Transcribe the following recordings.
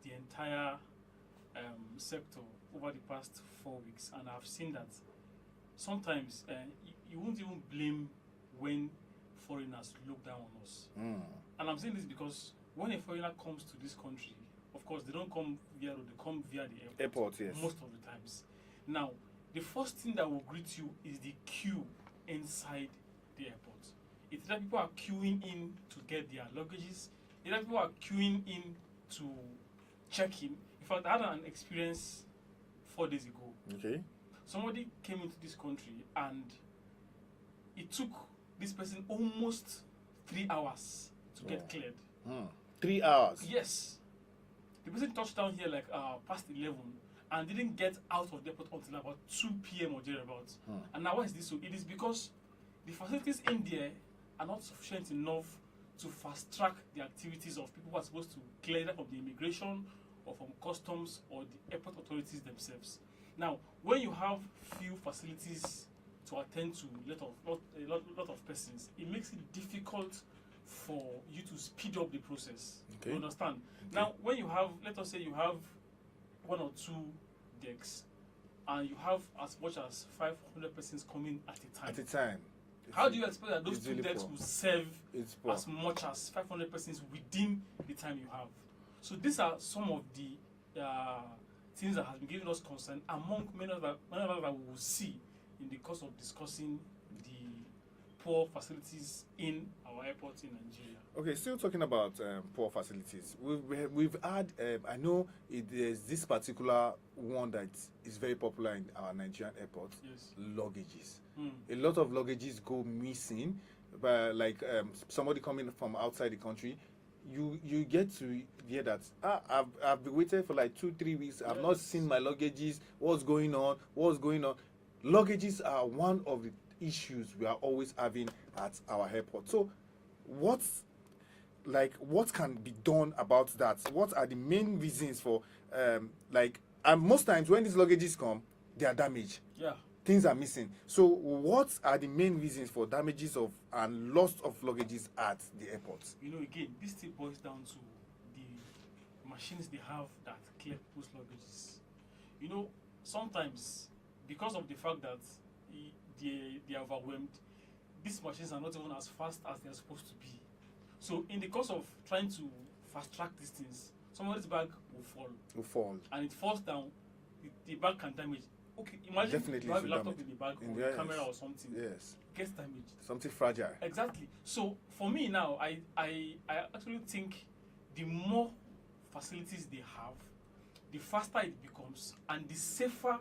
the entire sector over the past 4 weeks, and I've seen that sometimes you won't even blame when foreigners look down on us. And I'm saying this because when a foreigner comes to this country, of course, they don't come via road, they come via the airport. Yes. Most of the times. Now, the first thing that will greet you is the queue inside the airport. It's that people are queuing in to get their luggages. It's that people are queuing in to check in. In fact, I had an experience 4 days ago. Okay. Somebody came into this country and it took this person almost 3 hours to get cleared. 3 hours? Yes. The person touched down here like past 11 and didn't get out of the airport until about 2 p.m. or thereabouts. And now why is this so? It is because the facilities in there are not sufficient enough to fast track the activities of people who are supposed to clear them from the immigration or from customs or the airport authorities themselves. Now, when you have few facilities to attend to a lot of persons, it makes it difficult for you to speed up the process. Okay. You understand? Okay. Now, when you have, let us say you have 1 or 2 decks, and you have as much as 500 persons coming at a time. At a time. How do you expect that those 2 really decks poor. will serve Poor. as much as 500 persons within the time you have? So these are some of the things that has been giving us concern among many of that we will see in the course of discussing the poor facilities in our airports in Nigeria. Okay, still talking about poor facilities. We've had, I know there's this particular one that is very popular in our Nigerian airports. Yes. Luggages. A lot of luggages go missing, but like somebody coming from outside the country, you get to hear that I've been waiting for like 2-3 weeks. I've not seen my luggages. What's going on? Luggages are one of the issues we are always having at our airport. So what can be done about that? What are the main reasons for and most times when these luggages come, they are damaged. Yeah. Things are missing. So what are the main reasons for damages of and loss of luggages at the airports? You know, again, this still boils down to the machines they have that clear people's luggages. You know, sometimes because of the fact that they are overwhelmed, these machines are not even as fast as they are supposed to be. So in the course of trying to fast track these things, somebody's bag will fall. And it falls down, the bag can damage. Okay, imagine you have a laptop in the bag or a camera or something. Yes. Gets damaged. Something fragile. Exactly. So for me now, I actually think the more facilities they have, the faster it becomes and the safer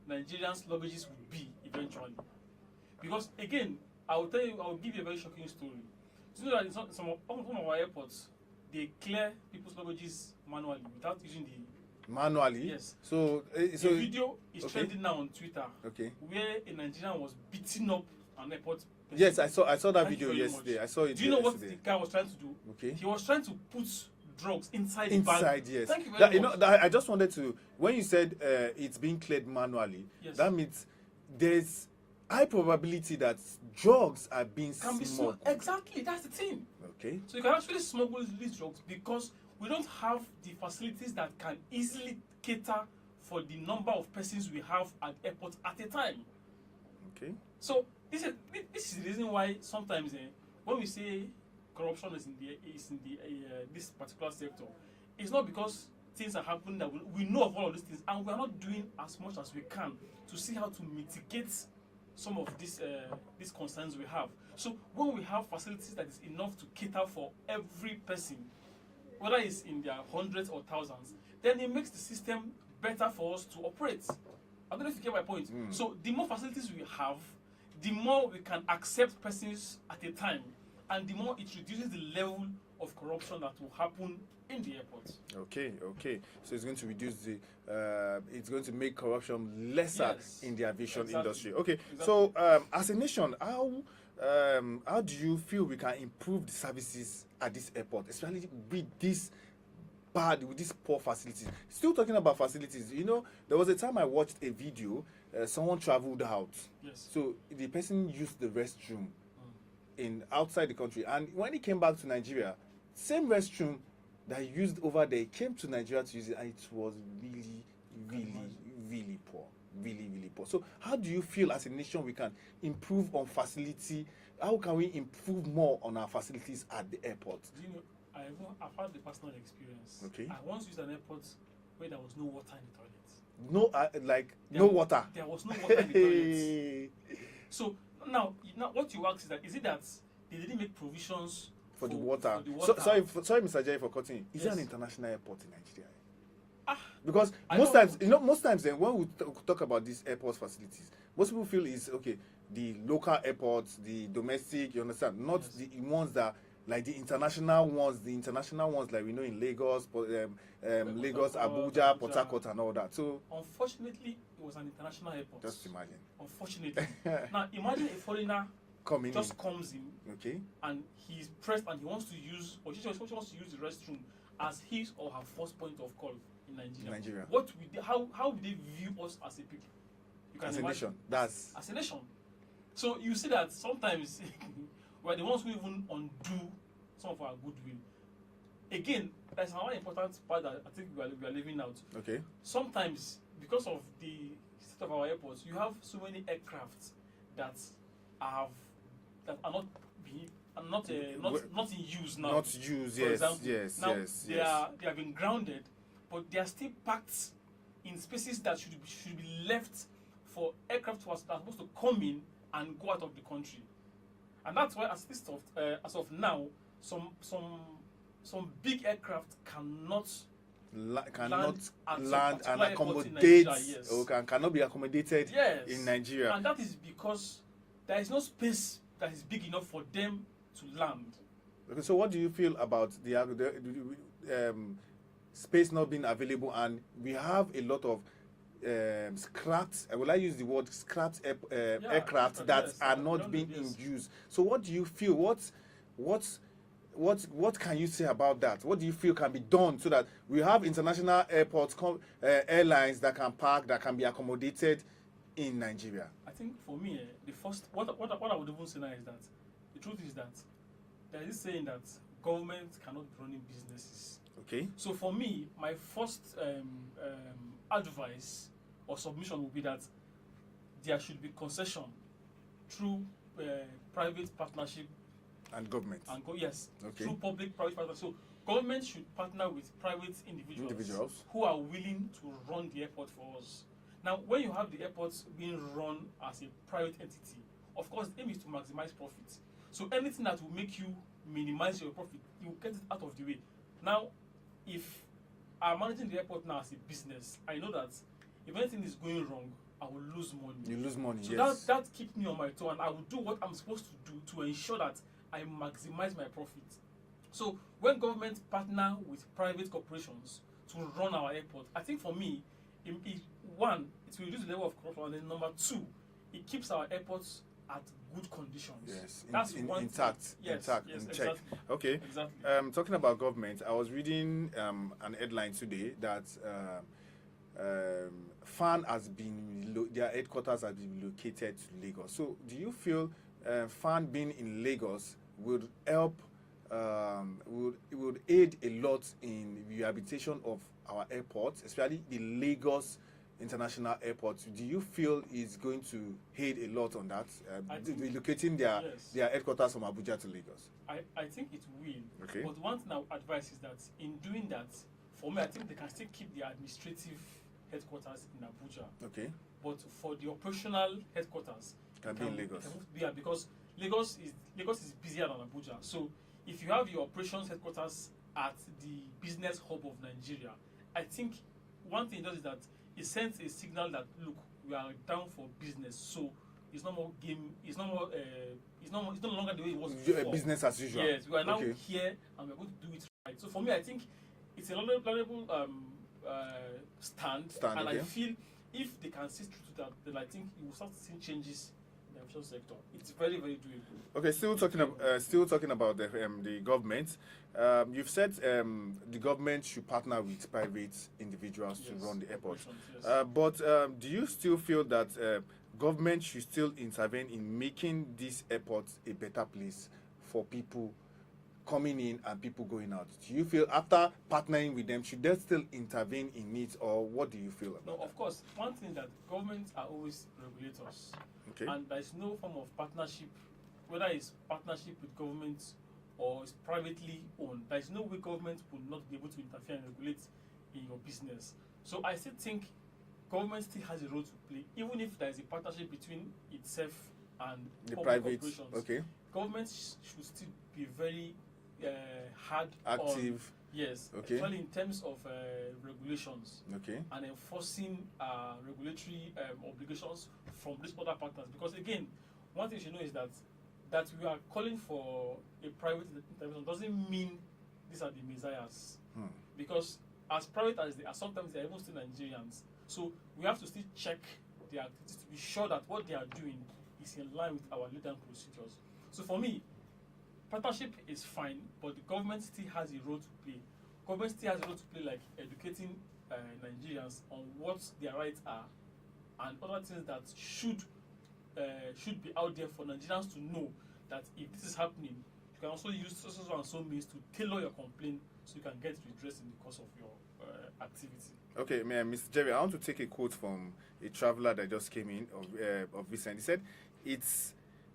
Nigerians' luggages will be eventually. Because again, I will give you a very shocking story. Do you know that in some of our airports, they clear people's luggages manually without using the... Manually? Yes. So the video is trending now on Twitter. Okay. Where a Nigerian was beating up an airport person. Yes, I saw that video yesterday. I saw it. Do you know what the guy was trying to do? Okay. He was trying to put drugs inside the bag. Inside, yes. Thank you very much. I just wanted to, when you said it's being cleared manually, yes, that means there's high probability that drugs are being smuggled. Exactly, that's the thing. Okay. So you can actually smuggle these drugs because we don't have the facilities that can easily cater for the number of persons we have at airports at a time. Okay. So this is the reason why sometimes when we say corruption is in this particular sector, it's not because things are happening that we know of all of these things, and we are not doing as much as we can to see how to mitigate some of these concerns we have. So when we have facilities that is enough to cater for every person, whether it's in their hundreds or thousands, then it makes the system better for us to operate. I don't know if you get my point. So the more facilities we have, the more we can accept persons at a time, and the more it reduces the level of corruption that will happen in the airports. Okay. So it's going to reduce it's going to make corruption lesser in the aviation industry. Okay. Exactly. So as a nation, how do you feel we can improve the services at this airport, especially with these poor facilities? Still talking about facilities, you know, there was a time I watched a video, someone traveled out. Yes. So the person used the restroom in outside the country, and when he came back to Nigeria, same restroom that used over there came to Nigeria to use it, and it was really, really, really poor. Really, really poor. So, how do you feel as a nation we can improve on facility? How can we improve more on our facilities at the airport? Do you know, I've had the personal experience. Okay. I once used an airport where there was no water in the toilet. No, no water. There was no water in the toilet. So now what you ask is that, is it that they didn't make provisions for the water? For the water? Sorry, Mr. Jai, for cutting. Is there Yes. an international airport in Nigeria? Because most times when we talk about these airport facilities, most people feel is okay, the local airports, the domestic, you understand, not Yes. the ones that like the international ones like we know in Lagos, Lagos, Abuja, Port Harcourt, and all that. So unfortunately, it was an international airport. just imagine. Unfortunately, now imagine a foreigner Coming just comes in, okay, and he's pressed and he wants to use, or she wants to use the restroom as his or her first point of call in Nigeria. What would they, how would they view us as a people? You can as a imagine. nation, As a nation. So you see that sometimes we're the ones who even undo some of our goodwill. Again, there's another important part that I think we are leaving out. Okay. Sometimes, because of the state of our airports, you have so many aircraft that are not in use now. Not used, For yes, example, yes, now yes, they have been grounded, but they are still parked in spaces that should be left for aircraft that are supposed to come in and go out of the country. And that's why, as of now, some big aircraft cannot land and accommodate, yes. or cannot be accommodated Yes. in Nigeria. And that is because there is no space that is big enough for them to land. Okay, so what do you feel about the space not being available, and we have a lot of scrapped, will I use the word scrapped aircraft that are not being in use? So what do you feel? What can you say about that? What do you feel can be done so that we have international airports, airlines that can park, that can be accommodated in Nigeria? I think for me, the first what I would even say now is that the truth is that there is saying that government cannot be running businesses. Okay. So for me, my first advice or submission would be that there should be concession through private partnership and government. Yes. Okay. Through public-private partnership. So government should partner with private individuals who are willing to run the airport for us. Now, when you have the airports being run as a private entity, of course, the aim is to maximize profits. So anything that will make you minimize your profit, you get it out of the way. Now, if I'm managing the airport now as a business, I know that if anything is going wrong, I will lose money. You lose money, so yes. that keeps me on my toe, and I will do what I'm supposed to do to ensure that I maximize my profit. So when government partner with private corporations to run our airport, I think for me, one, it will reduce the level of corruption, and then number two, it keeps our airports at good conditions. Yes, that's intact, in check. Exactly. Okay. Exactly. Talking about government, I was reading an headline today that FAN their headquarters has been located to Lagos. So, do you feel FAN being in Lagos would help? Would aid a lot in rehabilitation of our airports, especially the Lagos International Airport? Do you feel is going to aid a lot on that, relocating their headquarters from Abuja to Lagos? I think it will. Okay. But one thing I would advise is that in doing that, for me, I think they can still keep the administrative headquarters in Abuja. Okay. But for the operational headquarters, Can be in Lagos. Because Lagos is busier than Abuja. So if you have your operations headquarters at the business hub of Nigeria, I think one thing it does is that it sends a signal that, look, we are down for business. So it's no more game. It's no longer the way it was before. Business as usual. Yes, we are now here and we're going to do it right. So for me, I think it's a valuable stand, and I feel if they can see through to that, then I think you will start seeing changes in the aviation sector. It's very, very doable. Okay, still talking about the government. You've said the government should partner with private individuals to run the airport. Yes. But do you still feel that government should still intervene in making this airport a better place for people coming in and people going out? Do you feel after partnering with them, should they still intervene in it, or what do you feel about No, that? of course. One thing that governments are always regulators, Okay. and there is no form of partnership, whether it's partnership with government or it's privately owned. There is no way government will not be able to interfere and regulate in your business. So I still think government still has a role to play, even if there is a partnership between itself and The public private, corporations. okay, Government should still be very hard on, active, yes, okay, especially in terms of regulations okay, and enforcing regulatory obligations from these other partners. Because again, one thing you should know is that we are calling for a private intervention doesn't mean these are the messiahs. Because as private as they are, sometimes they are even still Nigerians. So we have to still check their activities to be sure that what they are doing is in line with our legal procedures. So for me, partnership is fine, but the government still has a role to play. Government still has a role to play, like educating Nigerians on what their rights are and other things that should be out there for Nigerians to know that if this is happening, you can also use so and so means to tailor your complaint so you can get redressed in the course of your activity. Okay, Mr. Jerry, I want to take a quote from a traveler that just came in of Vincent. He said, it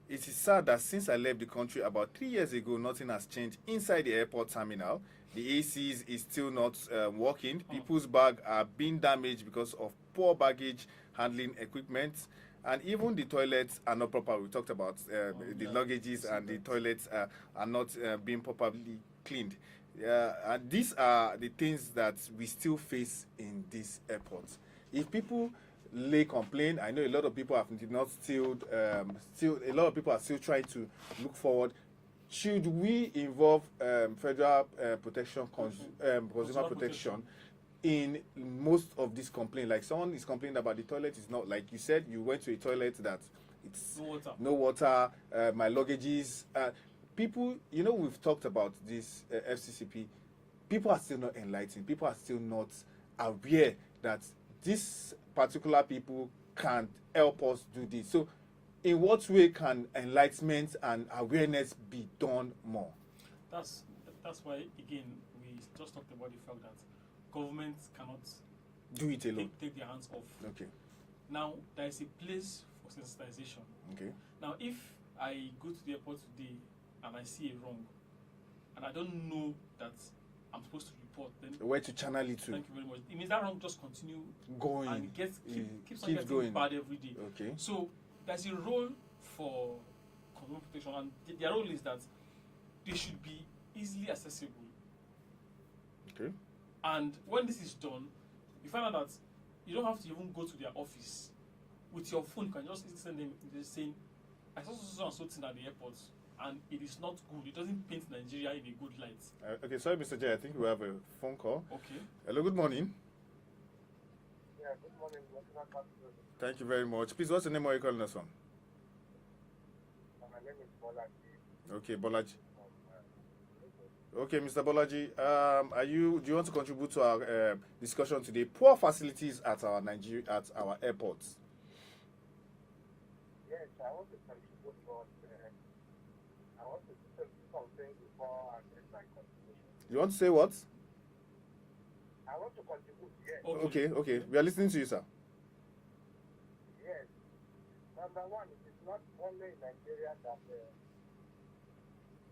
is sad that since I left the country about 3 years ago, nothing has changed inside the airport terminal. The ACs is still not working. People's bags are being damaged because of poor baggage handling equipment. And even the toilets are not proper. We talked about the luggages and the toilets are not being properly cleaned. And these are the things that we still face in this airport. If people lay complaint, I know a lot of people have not still a lot of people are still trying to look forward. Should we involve federal consumer protection in most of this complaint? Like someone is complaining about the toilet is not, like you said, you went to a toilet that it's no water, my luggages. People, we've talked about this FCCP. People are still not enlightened. People are still not aware that these particular people can help us do this. So, in what way can enlightenment and awareness be done more? That's why, again, we just talked about the fact that governments cannot do it alone. Take their hands off. Okay. Now, there is a place for sensitization. Okay. Now, if I go to the airport today and I see a wrong, and I don't know that I'm supposed to report, then where to channel it to? Thank you very much. It means that wrong just continue going and keeps on getting going bad every day. Okay. So there's a role for consumer protection, and their role is that they should be easily accessible. Okay. And when this is done, you find out that you don't have to even go to their office. With your phone, you can just send them saying, I saw so and so thing at the airport, and it is not good. It doesn't paint Nigeria in a good light. Okay, sorry, Mr. J. I think we have a phone call. Okay. Hello, good morning. Yeah, good morning. Thank you very much. Please, what's the name? Where are you calling us from? My name is Bolaji. Okay, Bolaji. Okay, Mr. Bolaji, do you want to contribute to our discussion today? Poor facilities at our airports. Yes, I want to contribute, but I want to say something before I get my contribution. You want to say what? I want to contribute, yes. Okay. We are listening to you, sir. Yes. Number one, it is not only in Nigeria that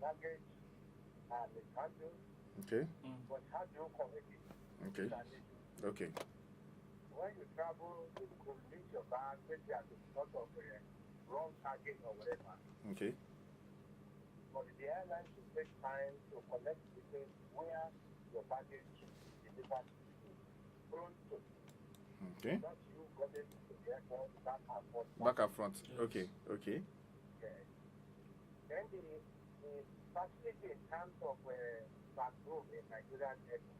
luggage and the handle, Okay. but how do you correct it? Okay. Okay. When you travel, you could leave your bag, maybe at the sort of wrong tagging or whatever. Okay. But the airline should take time to collect details where your baggage is delivered to, prone to. Okay. Not you going to the airport, back and forth. Back and front. Yes. Okay. Yes. Then the facility in terms of bathroom in Nigerian airport,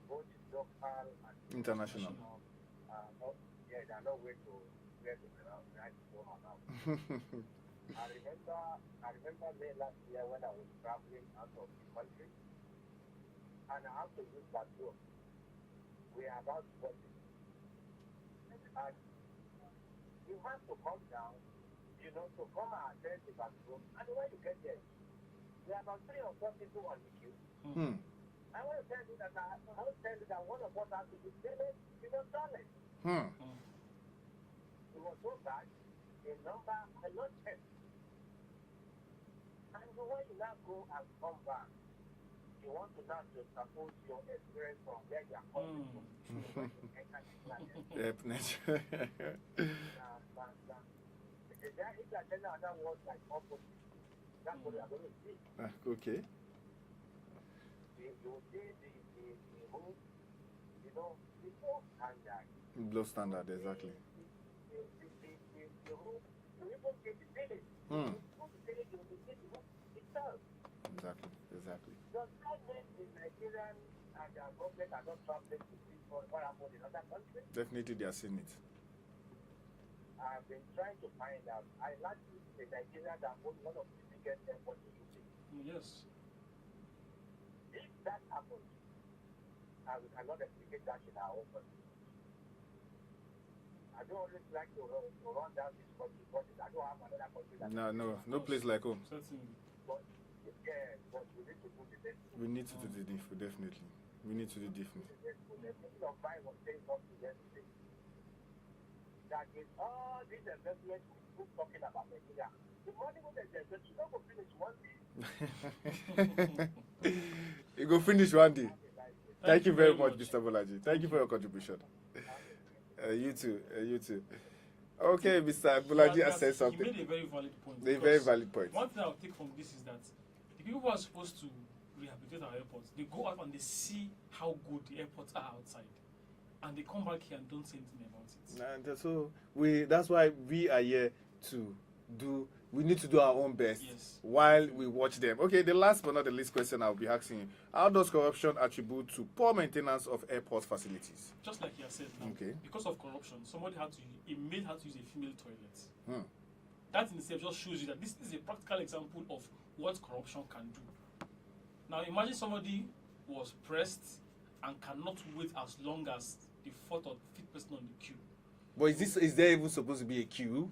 both local and International. they are not way to get to the right to go on now. I remember May last year when I was traveling out of the country, and I have to use bathroom. We are about to go. And you have to come down, to come and attend the bathroom. And when you get there, there are about 3 or 4 people on the queue. Hmm. I want to tell you that one of us has to be finished. He was silent. Hmm. It was so bad. The number I not checked. And so when you now go and come back, you want to now to suppose your experience from where you are coming from. Definitely. If you are telling other words like opposite, that's what you are going to see. Okay. You will see the whole, the whole standard. Low standard, exactly. The whole, you even get the village. Hmm. Exactly. Does that mean the Nigerian and their government are not traveling to see what happened in other countries? Definitely they are seeing it. I've been trying to find out. I like the Nigeria that owns one of the biggest airports in UK. Yes. If that happens, we cannot replicate that in our own country. I don't always like to run down this country because I don't have another country that No place like home. Certainly. But but we need to do the best. We need to do the different, definitely. We need to do different. The thinking of mine was saying something yesterday. That is all these investments we keep talking about Nigeria. The money with the investment, you don't go finish one day. You go finish one day. Thank you very much, Mr. Bolaji. Thank you for your contribution. You too. Okay, Mr. Bolaji has said something. He made a very valid point. A very valid point. One thing I'll take from this is that the people who are supposed to rehabilitate our airports, they go out and they see how good the airports are outside. And they come back here and don't say anything about it. And so that's why we are here to do. We need to do our own best while we watch them. Okay, the last but not the least question I'll be asking you: how does corruption attribute to poor maintenance of airport facilities? Just like you said now, because of corruption, somebody had to use a female toilet. That in itself just shows you that this is a practical example of what corruption can do. Now imagine somebody was pressed and cannot wait as long as the fourth or fifth person on the queue. But is there even supposed to be a queue?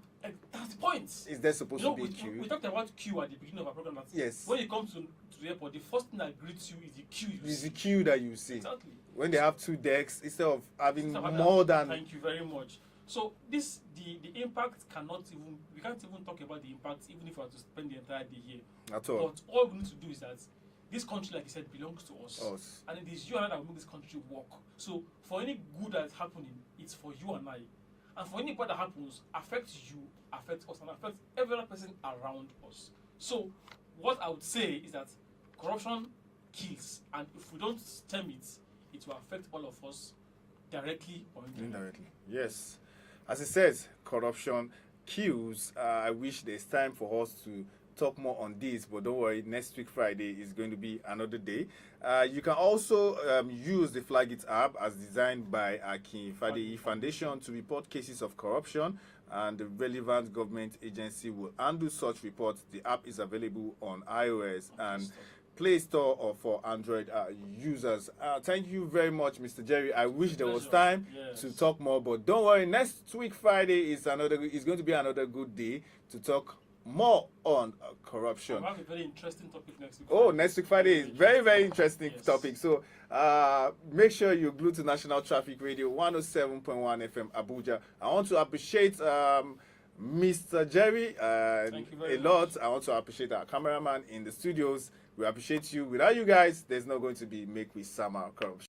That's the point. Is there supposed to be a queue? We talked about queue at the beginning of our program. Yes. When you come to the airport, the first thing that greets you is the queue. It's the queue that you see. Exactly. When they have 2 decks, instead of having more than. Thank you very much. So the impact we can't even talk about the impact even if we were to spend the entire day here. At all. But all we need to do is that this country, like you said, belongs to us. And it is you and I that will make this country work. So for any good that's happening, it's for you and I. And for any bad that happens, affects you, affects us, and affects every other person around us. So what I would say is that corruption kills, and if we don't stem it, it will affect all of us directly or indirectly. Yes. As it says, corruption kills. I wish there's time for us to talk more on this, but don't worry, next week Friday is going to be another day. You can also use the Flagit app as designed by Akin Fadeyi Foundation to report cases of corruption, and the relevant government agency will handle such reports. The app is available on iOS and Play Store or for Android users. Thank you very much, Mr. Jerry. I wish there was time to talk more, but don't worry, next week Friday is going to be another good day to talk more on corruption. We have a very interesting topic next week. Oh, next week Friday is very, very interesting topic. So make sure you glue to National Traffic Radio 107.1 FM Abuja. I want to appreciate Mr. Jerry Thank you very a lot. much. I want to appreciate our cameraman in the studios. We appreciate you. Without you guys, there's not going to be Make We Sama Corruption.